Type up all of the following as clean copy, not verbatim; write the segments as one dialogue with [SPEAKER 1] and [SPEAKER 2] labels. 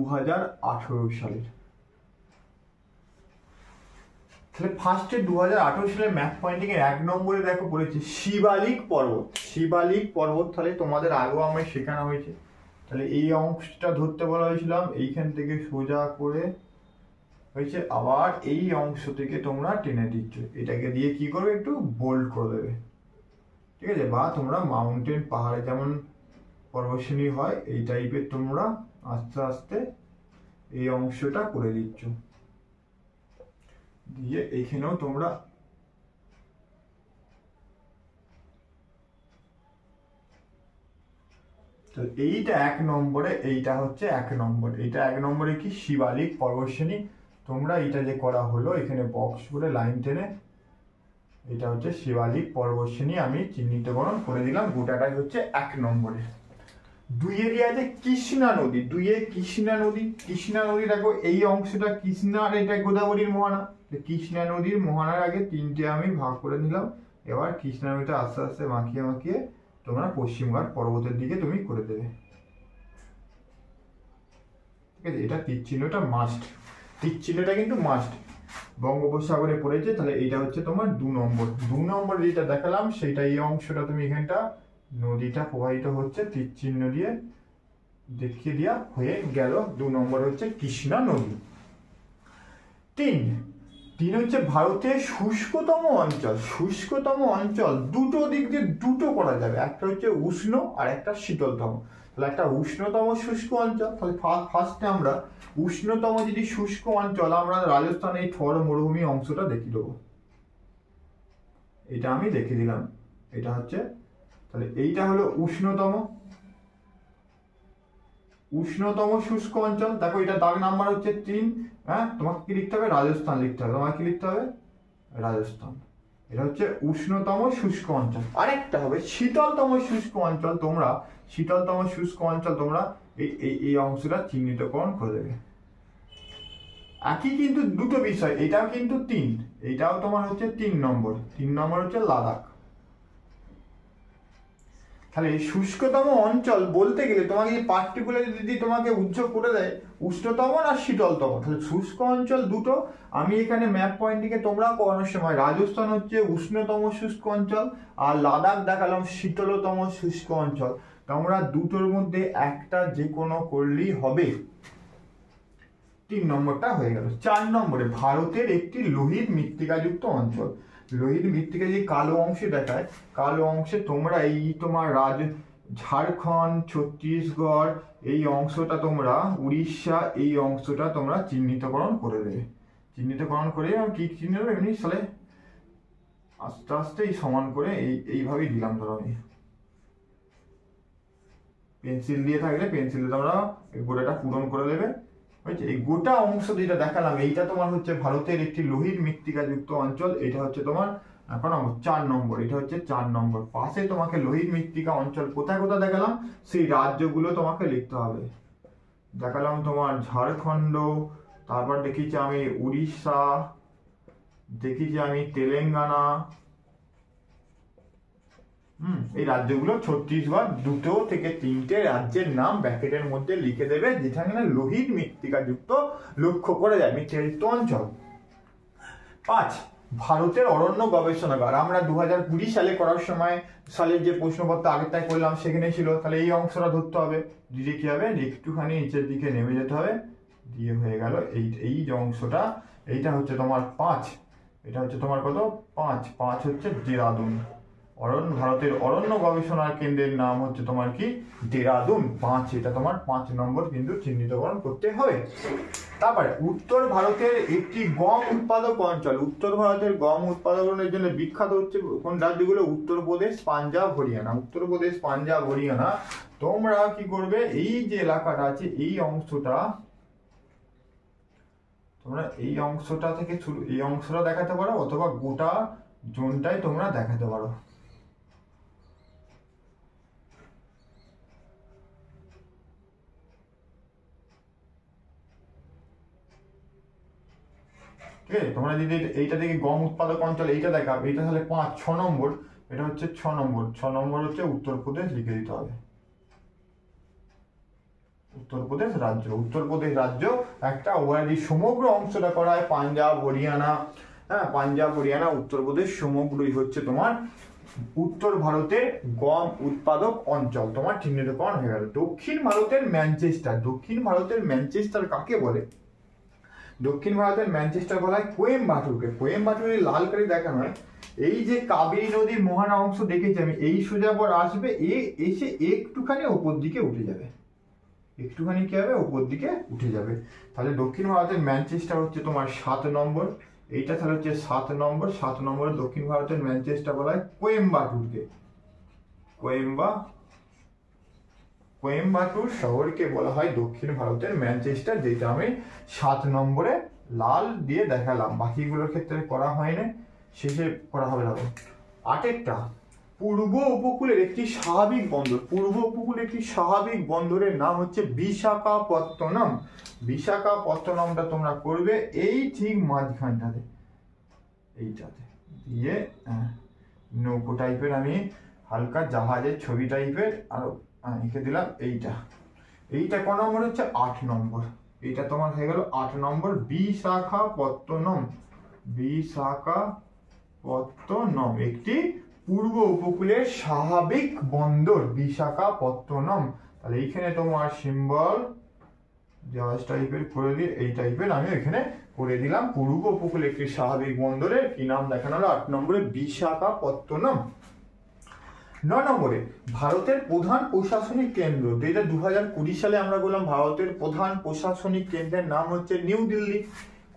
[SPEAKER 1] 2018 সালের। তাহলে ফার্স্টে 2018 সালের ম্যাপ পয়েন্টিং এর 1 নম্বরে দেখো পড়েছে শিবালিক পর্বত। শিবালিক পর্বত তাহলে তোমাদের আগেও আমায় শেখানো হয়েছে। তাহলে এই অংশটা ধরতে বলা হয়েছিলাম, এইখান থেকে সোজা করে হয়েছে, আবার এই অংশ থেকে তোমরা টেনে দিচ্ছ, এটাকে দিয়ে কি করবে, একটু বোল্ড করে দেবে, ঠিক আছে? বা তোমরা মাউন্টেন পাহাড়ে যেমন পর্বতশ্রেণী হয় এই টাইপের তোমরা আস্তে আস্তে এই অংশটা করে দিচ্ছ, দিয়ে এইখানেও তোমরা এইটা 1 নম্বরে, এইটা হচ্ছে 1 নম্বর, এইটা 1 নম্বরে কি শিবালিক পর্বতশ্রেণী। তোমরা এইটা যে করা হলো এখানে বক্স করে লাইন টেনে, এটা হচ্ছে শিবালিক পর্বতশ্রেণী আমি চিহ্নিতকরণ করে দিলাম, গোটাটাই হচ্ছে 1 নম্বরে। 2 এরিয়া যে কৃষ্ণা নদী, 2 কৃষ্ণা নদী, কৃষ্ণা নদী দেখো এই অংশটা কৃষ্ণা আর এটা গোদাবরীর মোহনা। কৃষ্ণা নদীর মোহনার আগে 3টে আমি ভাগ করে নিলাম, এবার কৃষ্ণা নদীটা আস্তে আস্তে মাখিয়ে মাখিয়ে তোমরা পশ্চিমঘাট পর্বতের দিকে তুমি করে দেবে, ঠিক আছে? এটা তীর চিহ্নটা মাস্ট, তীর চিহ্নটা কিন্তু মাস্ট। বঙ্গোপসাগরে পড়েছে, তাহলে এইটা হচ্ছে তোমার 2 নম্বর। 2 নম্বর যেটা দেখালাম সেটা এই অংশটা তুমি এখানটা নদীটা প্রবাহিত হচ্ছে তীর চিহ্ন দিয়ে দেখিয়ে দেওয়া হয়ে গেল। 2 নম্বর হচ্ছে কৃষ্ণা নদী। 3 হচ্ছে ভারতের শুষ্কতম অঞ্চল। শুষ্কতম অঞ্চল দুটো দিক দিয়ে দুটো করা যাবে, একটা হচ্ছে উষ্ণ আর একটা শীতলতম। তাহলে একটা উষ্ণতম শুষ্ক অঞ্চল, তাহলে ফার্স্টে আমরা উষ্ণতম যদি শুষ্ক অঞ্চল আমরা রাজস্থানের এই থর মরুভূমি অংশটা দেখিয়ে দেবো, এটা আমি দেখে দিলাম, এটা হচ্ছে, তাহলে এইটা হলো উষ্ণতম শুষ্ক অঞ্চল। দেখো এটা দাগ নাম্বার হচ্ছে 3। হ্যাঁ, তোমাকে কি লিখতে হবে, রাজস্থান লিখতে হবে, তোমাকে কি লিখতে হবে, রাজস্থান। এটা হচ্ছে উষ্ণতম শুষ্ক অঞ্চল। আরেকটা হবে শীতলতম শুষ্ক অঞ্চল, তোমরা শীতলতম শুষ্ক অঞ্চল তোমরা এই অংশটা চিহ্নিতকরণ করে দেবে। একই কিন্তু দুটো বিষয়, এটাও কিন্তু 3, এইটাও তোমার হচ্ছে 3 নম্বর। 3 নম্বর হচ্ছে লাদাখ। তাহলে শুষ্কতম অঞ্চল বলতে গেলে তোমাকে পার্টিকুলার যদি তোমাকে উজ্জ্বল করে দেয় উষ্ণতম আর শীতলতম, তাহলে শুষ্ক অঞ্চল দুটো আমি এখানে ম্যাপ পয়েন্টিংয়ে তোমরা করানোর সময় রাজস্থান হচ্ছে উষ্ণতম শুষ্ক অঞ্চল আর লাদাখ দেখালাম শীতলতম শুষ্ক অঞ্চল, তোমরা দুটোর মধ্যে একটা যে কোনো করলেই হবে। 3 নম্বরটা হয়ে গেল। 4 নম্বরে ভারতের একটি লোহিত মৃত্তিকাযুক্ত অঞ্চল। লোহিত মৃত্তিকা যে কালো অংশে দেখায়, কালো অংশে তোমরা এই তোমার ঝাড়খণ্ড, ছত্তিশগড় এই অংশটা তোমরা, উড়িষ্যা এই অংশটা তোমরা চিহ্নিতকরণ করে দেবে। চিহ্নিতকরণ করে কি চিহ্ন দেবে, এমনি সালে আস্তে আস্তে এই সমান করে এইভাবেই দিলাম। ধরো আমি পেন্সিল দিয়ে থাকলে পেন্সিল দিয়ে তোমরা গোটাটা পূরণ করে দেবে। এই গোটা অংশ যেটা দেখালাম এইটা তোমার হচ্ছে ভারতের একটি লোহিত মৃত্তিকাযুক্ত অঞ্চল, এটা হচ্ছে তোমার এখন 4 নম্বর, এটা হচ্ছে 4 নম্বর। পাশে তোমাকে লোহিত মৃত্তিকা অঞ্চল কোথায় কোথায় দেখালাম সেই রাজ্যগুলো তোমাকে লিখতে হবে। দেখালাম তোমার ঝাড়খণ্ড, তারপর দেখিয়েছি আমি উড়িষ্যা, দেখিয়েছি আমি তেলেঙ্গানা, এই রাজ্যগুলো, ছত্তিশগড়, 2 থেকে 3টে রাজ্যের নাম ব্র্যাকেটের মধ্যে লিখে দেবে যেখানে লোহিত মৃত্তিকাযুক্ত লক্ষ্য করা যায়, মৃত্তিকাযুক্ত অঞ্চল। 5 ভারতের অরণ্য গবেষণাগার। আমরা 2020 সালে করার সময় সালের যে প্রশ্নপত্র আগেরটাই করলাম সেখানে ছিল, তাহলে এই অংশটা ধরতে হবে, দিয়ে কি হবে একটুখানি নিচের দিকে নেমে যেতে হবে, দিয়ে হয়ে গেল এই যে অংশটা, এইটা হচ্ছে তোমার 5, এটা হচ্ছে তোমার কত 5 হচ্ছে দেরাদুন। ভারতের অরণ্য গবেষণা কেন্দ্রের নাম হচ্ছে তোমার কি দেরাদুন। 5 এটা তোমার 5 নম্বর কিন্তু চিহ্নিতকরণ করতে হবে। তারপরে উত্তর ভারতের একটি গম উৎপাদক অঞ্চল। উত্তর ভারতের গম উৎপাদনের জন্য বিখ্যাত হচ্ছে কোন রাজ্যগুলো, উত্তরপ্রদেশ, পাঞ্জাব, হরিয়ানা। উত্তরপ্রদেশ, পাঞ্জাব, হরিয়ানা তোমরা কি করবে, এই যে এলাকাটা আছে এই অংশটা তোমরা এই অংশটা থেকে এই অংশটা দেখাতে পারো, অথবা গোটা জোনটাই তোমরা দেখাতে পারো। ঠিক আছে, তোমরা যদি এইটা থেকে গম উৎপাদক অঞ্চল এইটা দেখাবে, এইটা তাহলে 6 নম্বর, এটা হচ্ছে 6 নম্বর। 6 নম্বর হচ্ছে উত্তরপ্রদেশ লিখে দিতে হবে। উত্তরপ্রদেশ রাজ্য। উত্তরপ্রদেশ রাজ্য একটা ওয়ারই সমগ্র অংশটা করা হয় পাঞ্জাব হরিয়ানা, হ্যাঁ পাঞ্জাব হরিয়ানা উত্তরপ্রদেশ সমগ্রই হচ্ছে তোমার উত্তর ভারতের গম উৎপাদক অঞ্চল। তোমার চিহ্নিতকরণ হয়ে গেল। দক্ষিণ ভারতের ম্যানচেস্টার। দক্ষিণ ভারতের ম্যানচেস্টার কাকে বলে? দক্ষিণ ভারতের ম্যানচেস্টার বলা হয় কোয়েম্বাটুরকে। কোয়েম্বাটুরে লাল কালি দেখানো হয়। এই যে কাবেরী নদীর মোহনা অংশ দেখেছি আমি, এই সোজা পর আসবে, এসে একটুখানি ওপর দিকে উঠে যাবে, একটুখানি কি হবে ওপর দিকে উঠে যাবে। তাহলে দক্ষিণ ভারতের ম্যানচেস্টার হচ্ছে তোমার 7 নম্বর। এইটা তাহলে হচ্ছে 7 নম্বর। 7 নম্বরে দক্ষিণ ভারতের ম্যানচেস্টার বলা হয় কোয়েম্বাটুরকে। কোয়েম্বাটুর শহরকে বলা হয় দক্ষিণ ভারতের ম্যানচেস্টার, যেটা আমি 7 নম্বরে লাল দিয়ে দেখালাম। বাকিগুলোর ক্ষেত্রে করা হয়নি, শেষে করা হবে। দেখো 8টা পূর্ব উপকূলের একটি স্বাভাবিক বন্দর। পূর্ব উপকূলের একটি স্বাভাবিক বন্দরের নাম হচ্ছে বিশাখাপত্তনম। বিশাখাপত্তনমটা তোমরা করবে এই ঠিক মাঝখানটাতে, এইটাতে দিয়ে নৌকো টাইপের, আমি হালকা জাহাজের ছবি টাইপের আরো এঁকে দিলাম। এইটা ক নম্বর হচ্ছে 8 নম্বর। এইটা তোমার হয়ে গেল 8 নম্বর বিশাখাপত্তনম। বিশাখাপত্তনম একটি পূর্ব উপকূলের স্বাভাবিক বন্দর বিশাখাপত্তনম। তাহলে এইখানে তোমার সিম্বল জাহাজ টাইপের করে দিয়ে এই টাইপের আমি এখানে করে দিলাম। পূর্ব উপকূলে একটি স্বাভাবিক বন্দরের কি নাম দেখানো হলো? 8 নম্বরে বিশাখাপত্তনম। 9 নম্বরে ভারতের প্রধান প্রশাসনিক কেন্দ্র, যেটা 2020 সালে আমরা বললাম ভারতের প্রধান প্রশাসনিক কেন্দ্রের নাম হচ্ছে নিউ দিল্লি।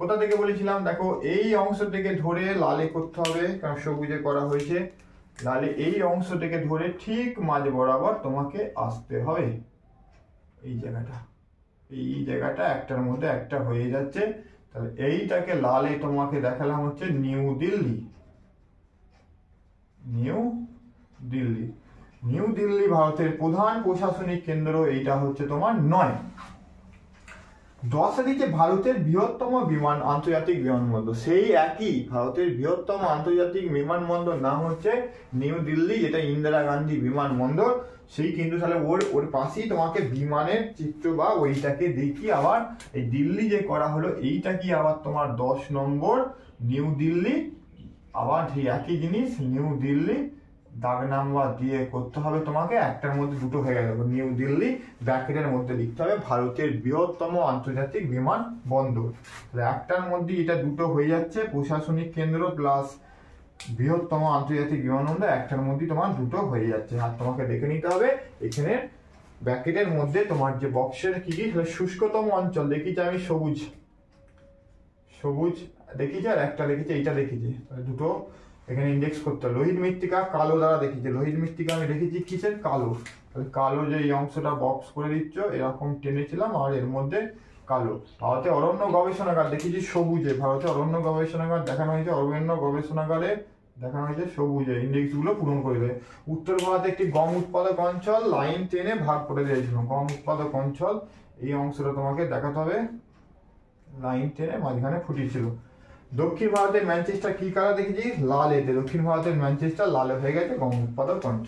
[SPEAKER 1] কোথা থেকে বলেছিলাম? দেখো এই অংশ থেকে ধরে লালে করতে হবে, কারণ সবুজে করা হয়েছে। লালে এই অংশ থেকে ধরে ঠিক মাঝ বরাবর তোমাকে আসতে হবে। এই জায়গাটা একটার মধ্যে একটা হয়ে যাচ্ছে। তাহলে এইটাকে লালে তোমাকে দেখালাম হচ্ছে নিউ দিল্লি। নিউ দিল্লি ভারতের প্রধান প্রশাসনিক কেন্দ্র। এইটা হচ্ছে তোমার 9। 10 দিকে ভারতের বৃহত্তম আন্তর্জাতিক বিমানবন্দর, সেই একই ভারতের বৃহত্তম আন্তর্জাতিক বিমানবন্দর নাম হচ্ছে নিউ দিল্লি, যেটা ইন্দিরা গান্ধী বিমানবন্দর। সেই কিন্তু তাহলে ওর পাশেই তোমাকে বিমানের চিত্র বা ওইটাকে দেখি আবার এই দিল্লি যে করা হলো, এইটা কি আবার তোমার 10 নম্বর নিউ দিল্লি। আবার সেই একই জিনিস নিউ দিল্লি দাগ নাম্বার দিয়ে করতে হবে তোমাকে। একটার মধ্যে দুটো হয়ে গেল। নিউ দিল্লি ব্র্যাকেটের মধ্যে লিখতে হবে ভারতের বৃহত্তম আন্তর্জাতিক বিমান বন্দর। তাহলে একটার মধ্যে এটা দুটো হয়ে যাচ্ছে, প্রশাসনিক কেন্দ্র প্লাস বৃহত্তম আন্তর্জাতিক বিমানবন্দর, একটার মধ্যে তোমার দুটো হয়ে যাচ্ছে। আর তোমাকে দেখে নিতে হবে এখানে ব্র্যাকেটের মধ্যে তোমার যে বক্সের কি শুষ্কতম অঞ্চল দেখিছি আমি, সবুজ দেখিছি, আর একটা লিখেছি এইটা লিখেছি, দুটো এখানে ইন্ডেক্স করতে হবে। লোহিত মৃত্তিকা কালো দ্বারা দেখিয়েছে। লোহিত মৃত্তিকা আমি রেখেছি কিসের? কালো। তাহলে কালো যে এই অংশটা বক্স করে দিচ্ছ এরকম টেনেছিলাম, আর এর মধ্যে কালো। ভারতে অরণ্য গবেষণাগার দেখেছি সবুজে। ভারতে অরণ্য গবেষণাগার দেখানো হয়েছে, অরণ্য গবেষণাগারে দেখানো হয়েছে সবুজে। ইন্ডেক্স গুলো পূরণ করে দেবে। উত্তর ভারতে একটি গম উৎপাদক অঞ্চল, লাইন টেনে ভাগ করে দিয়েছিল। গম উৎপাদক অঞ্চল এই অংশটা তোমাকে দেখাতে হবে, লাইন টেনে মাঝখানে ফুটিয়েছিল। দক্ষিণ ভারতের ম্যানচেস্টার কি কালার দেখেছি? লাল। এতে দক্ষিণ ভারতের ম্যানচেস্টার লাল হয়ে গেছে, গম উৎপাদক অঞ্চল।